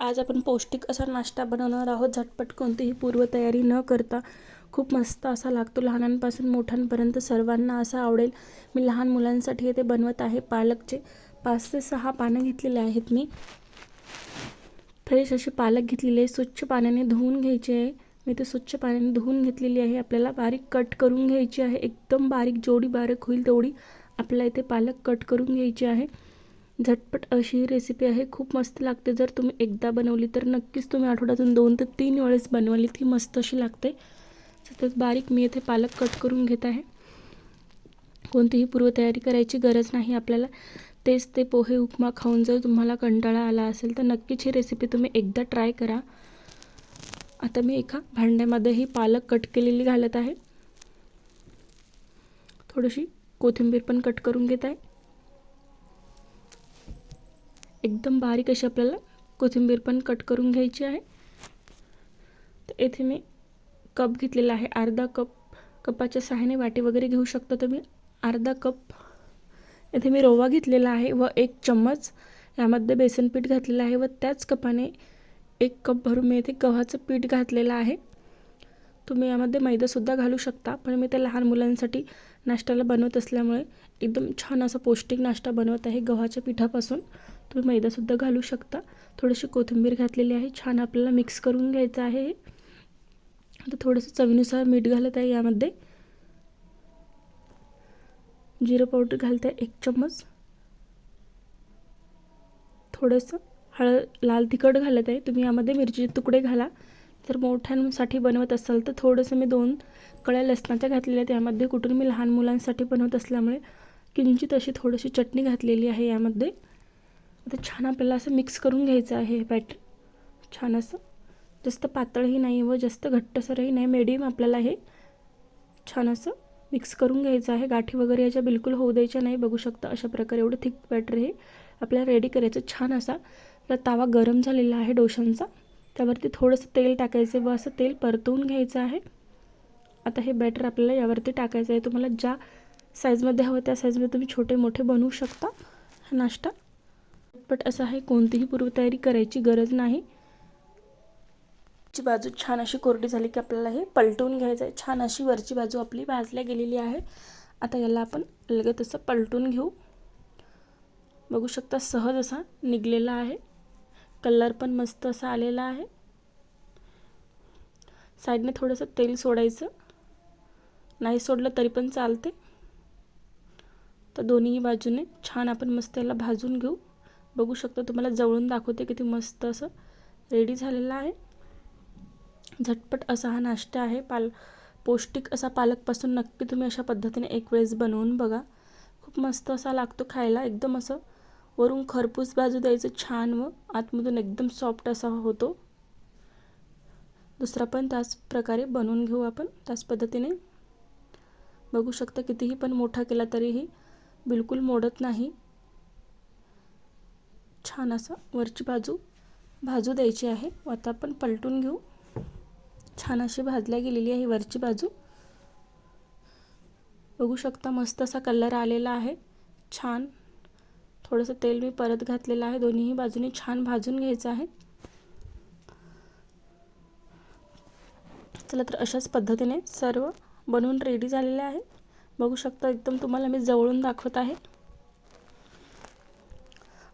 आज आपण पौष्टिक असा नाश्ता बनवणार आहोत. झटपट कोणतीही पूर्वतयारी न करता खूप मस्त असा लागतो. लहानांपासून मोठ्यांपर्यंत सर्वांना असा आवडेल. मी लहान मुलांसाठी इथे बनवत आहे. पालकचे 5 ते 6 पानं घेतलेले आहेत. मी फ्रेश अशी पालक घेतलेली आहे. स्वच्छ पाण्याने धुवून घ्यायची आहे. मी ते स्वच्छ पाण्याने धुवून घेतलेली आहे. आपल्याला बारीक कट करून घ्यायची आहे. एकदम बारीक, जेवढी बारीक होईल तेवढी आपल्याला इथे पालक कट करून घ्यायची आहे. झटपट अशी ही रेसिपी आहे. खूप मस्त लागते. जर तुम्ही एकदा बनवली तर नक्कीच तुम्ही आठवड्यातून 2 ते 3 वेळेस बनवली ती मस्त अशी लागते. तर बारीक मी इथे पालक कट करून घेत आहे. कोणतीही पूर्वतयारी करायची गरज नाही आपल्याला. तेच ते पोहे उपमा खाऊन जर तुम्हाला कंटाळा आला असेल तर नक्कीच ही रेसिपी तुम्ही एकदा ट्राय करा. आता मी एका भांड्यामध्ये ही पालक कट केलेली घालत आहे. थोडीशी कोथिंबीर पण कट करून घेत आहे. एकदम बारीक अशी आपल्याला कोथिंबीर पण कट करून घ्यायची आहे. तर येथे मी कप घेतलेला आहे. अर्धा कप. कपाच्या सहाय्याने वाटी वगैरे घेऊ शकता तुम्ही. अर्धा कप येथे मी रवा घेतलेला आहे व 1 चम्मच यामध्ये बेसन पीठ घातलेलं आहे व त्याच कपाने 1 कप भरून मी येथे गव्हाचं पीठ घातलेलं आहे. तुम्ही यामध्ये मैदासुद्धा घालू शकता, पण मी त्या लहान मुलांसाठी नाश्त्याला बनवत असल्यामुळे एकदम छान असा पौष्टिक नाश्ता बनवत आहे गव्हाच्या पिठापासून. तुम्ही मैदासुद्धा घालू शकता. थोडीशी कोथिंबीर घातलेली आहे. छान आपल्याला मिक्स करून घ्यायचं आहे. आता थोडंसं चवीनुसार मीठ घालत आहे. यामध्ये जिरं पावडर घालत आहे 1 चम्मच. थोडंसं लाल तिखट घालत आहे. तुम्ही यामध्ये मिरचीचे तुकडे घाला. जर मोठ्यांसाठी बनवत असाल तर थोडंसं मी 2 कळ्या लसणाच्या घातलेल्या आहेत. यामध्ये कुठून मी लहान मुलांसाठी बनवत असल्यामुळे किंचित अशी थोडीशी चटणी घातलेली आहे यामध्ये. आता छान आपल्याला असं मिक्स करून घ्यायचं आहे हे बॅटर. छान असं, जास्त पातळही नाही व जास्त घट्टसरही नाही, मीडियम आपल्याला हे छान असं मिक्स करून घ्यायचं आहे. गाठी वगैरे याच्या बिलकुल होऊ द्यायच्या नाही. बघू शकता अशा प्रकारे एवढं थिक बॅटर हे आपल्याला रेडी करायचं. छान असा तवा गरम झालेला आहे डोशांचा. त्यावरती थोडंसं तेल टाकायचं व असं तेल परतवून घ्यायचं आहे. आता हे बॅटर आपल्याला यावरती टाकायचं आहे. तुम्हाला ज्या साईजमध्ये हवं त्या साईजमध्ये तुम्ही छोटे मोठे बनवू शकता. हा नाश्ता झटपट असा आहे. कोणतीही पूर्वतयारी करायची गरज नाही. ची बाजू छान अशी कोरडी झाली की आपल्याला हे पलटवून घ्यायचं आहे. छान अशी वरची बाजू आपली भाजल्या गेलेली आहे. आता याला आपण लगेच असं पलटून घेऊ. बघू शकता सहज असा निघलेला आहे. कलर पण मस्त असा आलेला आहे. साईडने थोडंसं तेल सोडायचं. नाही सोडलं तरी पण चालते. तर दोन्ही बाजूने छान आपण मस्त याला भाजून घेऊ. बघू शकता, तुम्हाला जवळून दाखवते किती मस्त असं रेडी झालेलं आहे. झटपट असा हा नाश्ता आहे. पौष्टिक असा पालकपासून नक्की तुम्ही अशा पद्धतीने एक वेळेस बनवून बघा. खूप मस्त असा लागतो खायला. एकदम असं वरून खरपूस भाजू द्यायचं छान व आतमधून एकदम सॉफ्ट असा होतो. दुसरा पण त्याच प्रकारे बनवून घेऊ आपण त्याच पद्धतीने. बघू शकता कितीही पण मोठा केला तरीही बिलकुल मोडत नाही. छान असा वरची बाजू भाजू द्यायची आहे. आता आपण पलटून घेऊ. छान अशी भाजल्या गेलेली आहे वरची बाजू. बघू शकता मस्त असा कलर आलेला आहे. छान थोडंसं तेल मी परत घातलेलं आहे. दोन्ही बाजूने छान भाजून घ्यायचं आहे. चला तर अशाच पद्धतीने सर्व बनवून रेडी झालेले आहे. बघू शकता एकदम तुम्हाला मी जवळून दाखवत आहे.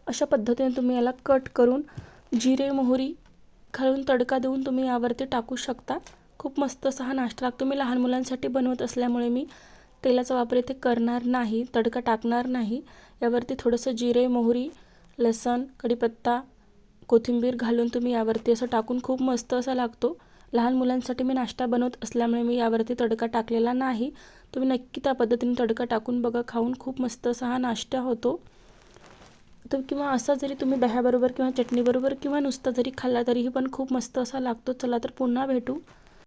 अशा पद्धतीने तुम्ही याला कट करून जिरे मोहरी घालून तडका देऊन तुम्ही यावरती टाकू शकता. खूप मस्त असा हा नाश्ता लागतो. मी लहान मुलांसाठी बनवत असल्यामुळे मी तेलाचा वापर इथे करणार नाही, तडका टाकणार नाही. यावरती थोडंसं जिरे मोहरी लसूण कढीपत्ता कोथिंबीर घालून तुम्ही यावरती असं टाकून खूप मस्त असा लागतो. लहान मुलांसाठी मी नाश्ता बनवत असल्यामुळे मी यावरती तडका टाकलेला नाही. तुम्ही नक्की त्या पद्धतीने तडका टाकून बघा. खाऊन खूप मस्त असा हा नाश्ता होतो. तर किंवा असा जरी तुम्ही दह्याबरोबर किंवा चटणीबरोबर किंवा नुसता जरी खाल्ला तरीही पण खूप मस्त असा लागतो. चला तर पुन्हा भेटू.